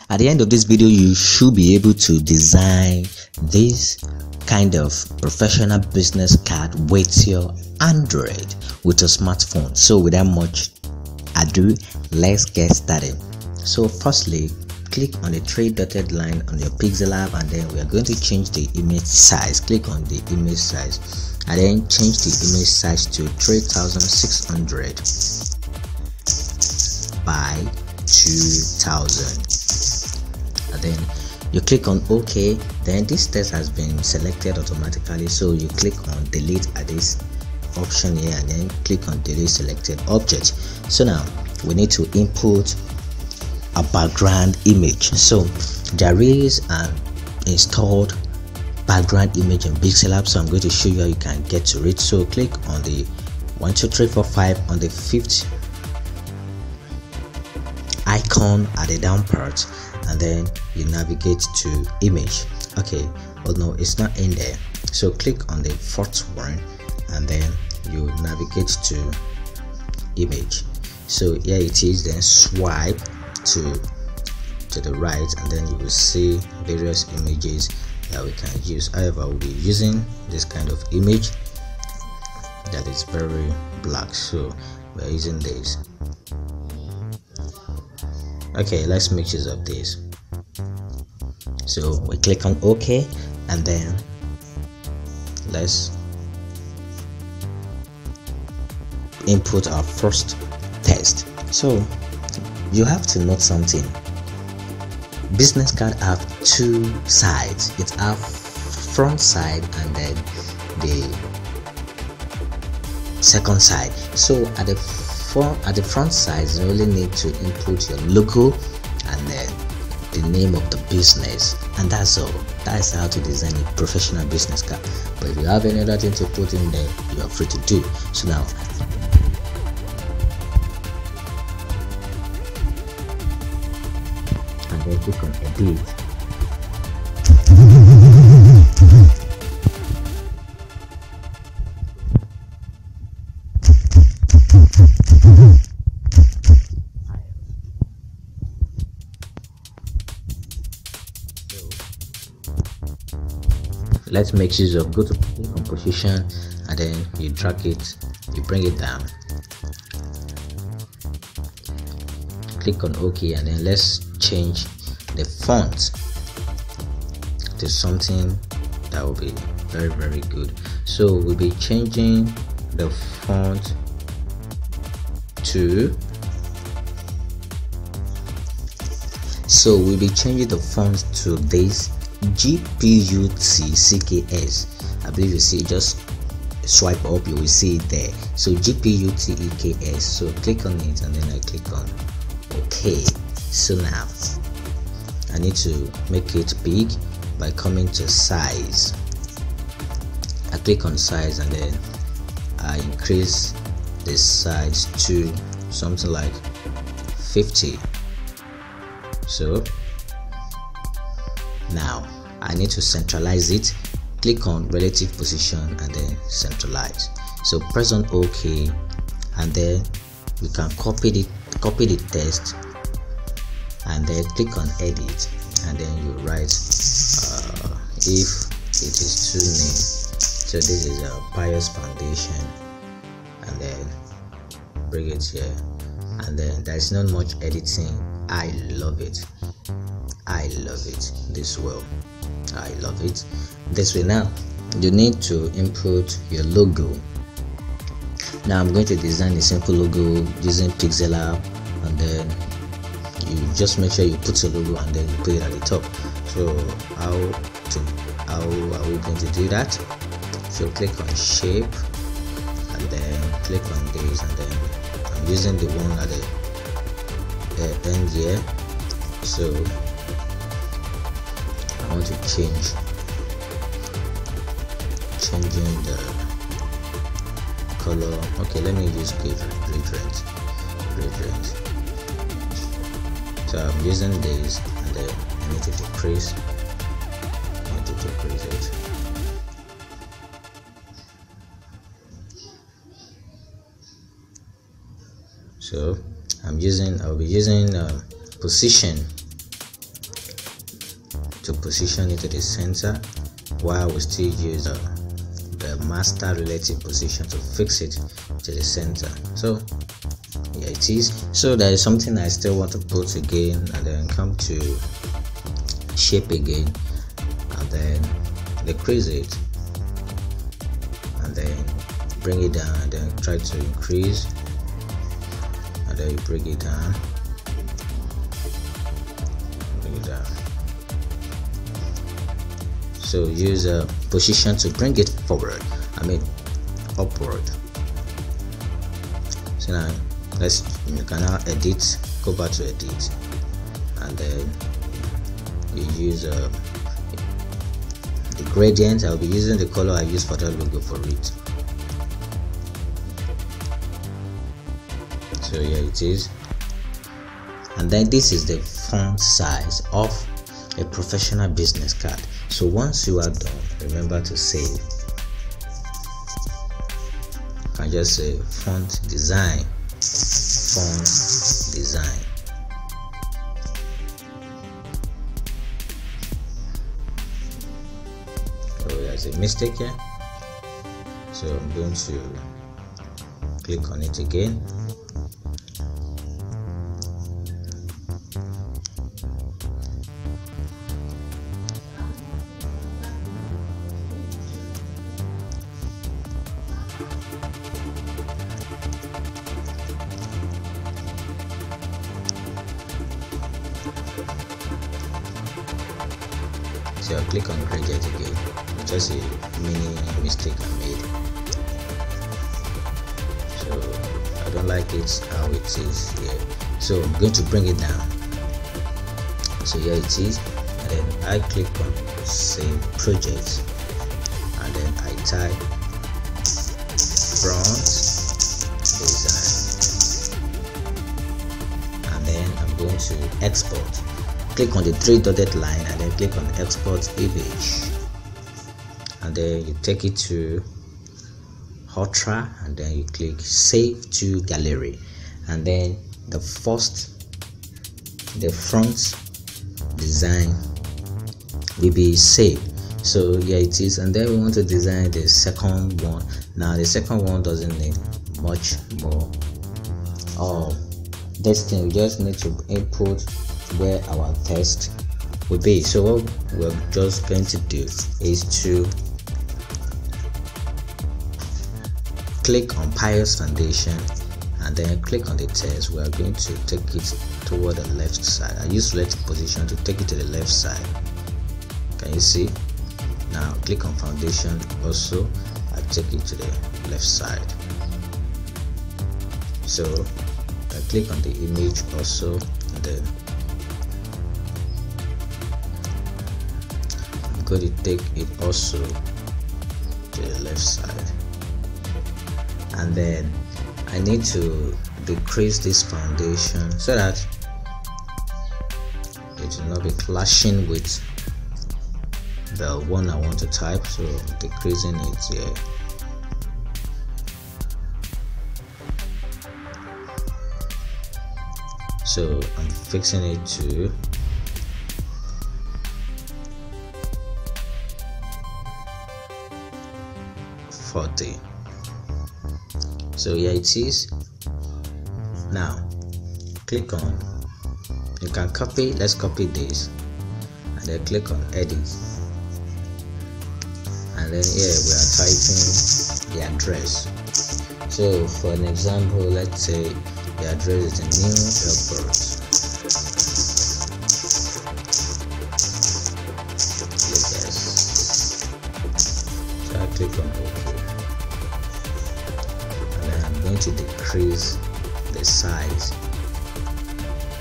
At the end of this video, you should be able to design this kind of professional business card with your Android, with your smartphone. So without much ado, let's get started. So firstly, click on the three dotted line on your Pixel app, and then we are going to change the image size. Click on the image size and then change the image size to 3600 by 2000, and then you click on OK. Then this text has been selected automatically, so you click on delete at this option here and then click on delete selected object. So now we need to input a background image. So there is an installed background image in Pixel app, so I'm going to show you how you can get to it. So click on the 1 2 3 4 5 on the fifth icon at the down part, and then you navigate to image. Okay, oh no, it's not in there, so click on the fourth one and then you navigate to image. So here it is, then swipe to the right and then you will see various images that we can use. However, we'll be using this kind of image that is very black, so we're using this. Okay, let's make use of this. So we click on OK and then let's input our first text. So you have to note something. Business card have two sides. It have front side and then the second side. So at the front side, you only need to input your logo and then the name of the business, and that's all. That is how to design a professional business card. But if you have any other thing to put in there, you are free to do. So now and then click on edit. Let's make use of, go to composition and then you drag it, you bring it down, click on OK, and then let's change the font to something that will be very good. So we'll be changing the font to this GPUTEKS. I believe you see, just swipe up, you will see it there. So GPUTEKS. So click on it and then I click on OK. So now I need to make it big by coming to size. I click on size and then I increase this size to something like 50. So now I need to centralize it. Click on relative position and then centralize. So press on OK and then we can copy the text and then click on edit and then you write if it is too name. So this is a Pious Foundation and then bring it here, and then there's not much editing. I love it. I love it this well. I love it this way. Now you need to input your logo. Now I'm going to design a simple logo using Pixel app, and then you just make sure you put your logo and then you put it at the top. So how are we going to do that? So click on shape and then click on this, and then I'm using the one at the end here. So I want to changing the color. Okay, let me use gradient. So I'm using this and then I need to decrease it. So I'll be using position to position it to the center, while we still use the master relative position to fix it to the center. So here it is. So there is something I still want to put again, and then come to shape again, and then decrease it, and then bring it down, and then try to increase, and then you bring it down, bring it down. So use a position to bring it forward, upward. So now you can now edit, go back to edit, and then you use the gradient. I'll be using the color I use for the logo for it. So here it is, and then this is the font size of a professional business card. So once you are done, remember to save. You can just say font design. Oh, there's a mistake here, so I'm going to click on it again. So I'll click on gradient again. Just a mini mistake I made. So I don't like it how it is here. So I'm going to bring it down. So here it is, and then I click on save project, and then I type front design, and then I'm going to export. Click on the 3 dotted line, and then click on export image, and then you take it to Ultra, and then you click save to gallery, and then the front design will be saved. So here it is, and then we want to design the second one. Now the second one doesn't need much more this thing. We just need to input where our text will be. So what we're just going to do is to click on Pious Foundation, and then click on the text. We are going to take it toward the left side. I use select position to take it to the left side. Can you see? Now click on foundation also, I take it to the left side. So I click on the image also, and then I'm going to take it also to the left side, and then I need to decrease this foundation so that it will not be clashing with the one I want to type. So I'm decreasing it here. So I'm fixing it to 40. So here it is. Now click on, you can copy, let's copy this, and then click on edit, and then here we are typing the address. So for an example, let's say the address is in New Airport. Yes. So I click on OK, and then I'm going to decrease the size.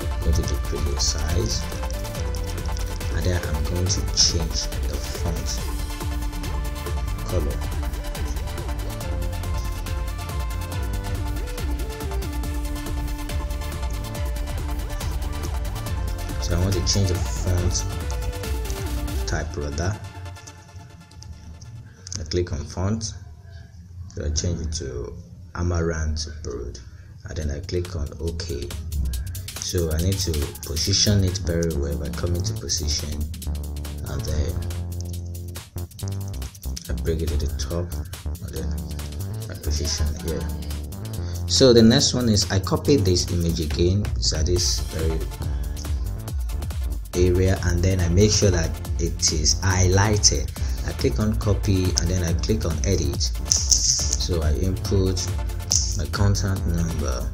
I'm going to decrease the size, and then I'm going to change the font color. So I want to change the font type rather. I click on font, so I change it to Amaranth Broad, and then I click on OK. So I need to position it very well by coming to position, and then I bring it to the top, and then I position here. So the next one is I copy this image again, so this very area, and then I make sure that it is highlighted. I click on copy and then I click on edit. So I input my contact number,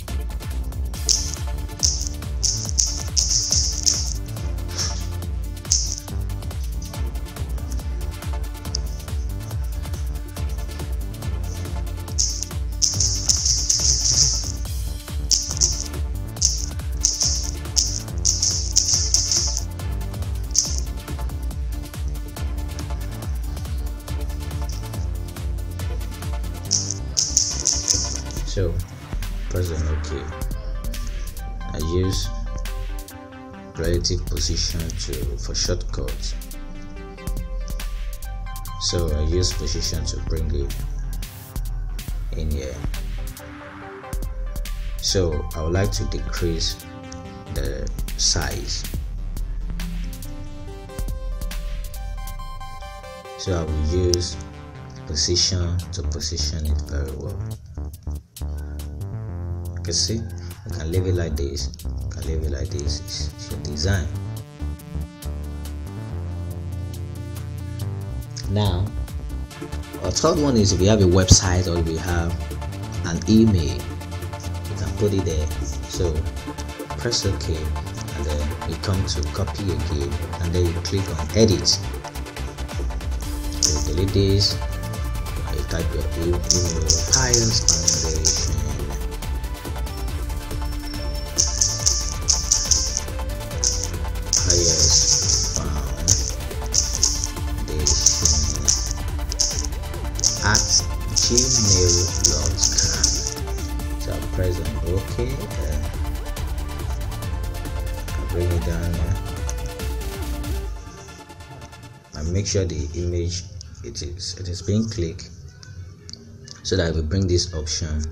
so press on OK. I use relative position for shortcuts. So I use position to bring it in here. So I would like to decrease the size. So I will use position to position it very well. You can see, you can leave it like this, you can leave it like this, it's your design. Now, our third one is if you have a website or if you have an email, you can put it there. So press OK, and then you come to copy again, and then you click on edit. So delete this, and you type your email, Pius Foundation. At gmail.com. So I'll press on OK. I'll bring it down here and make sure the image it is being clicked, so that I will bring this option.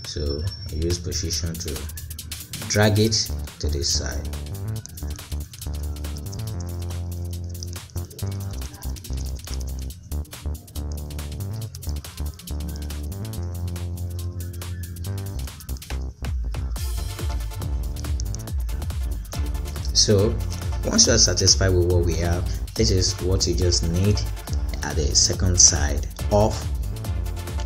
So I use position to drag it to this side. So once you are satisfied with what we have, this is what you just need at the second side of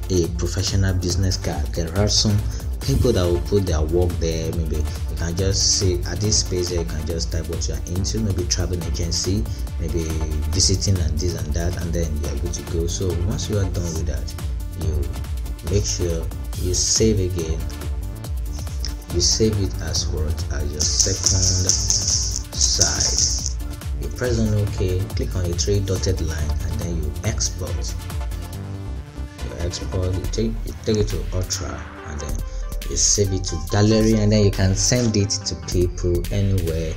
a professional business card. There are some people that will put their work there. Maybe you can just say at this space here, you can just type what you are into, maybe travel agency, maybe visiting and this and that, and then you are good to go. So once you are done with that, you make sure you save again. You save it as your second side. You press on OK, click on the three dotted line, and then you export. You export, you take it to Ultra, and then you save it to gallery, and then you can send it to people anywhere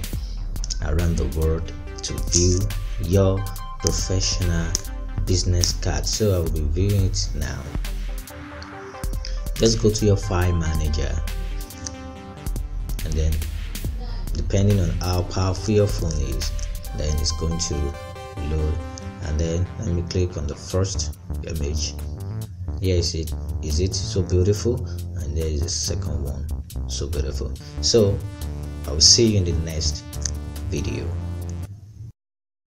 around the world to view your professional business card. So I will be viewing it now. Just go to your file manager, and then depending on how powerful your phone is, then it's going to load. And then let me click on the first image. Here is it so beautiful, and there is the second one, so beautiful. So I will see you in the next video.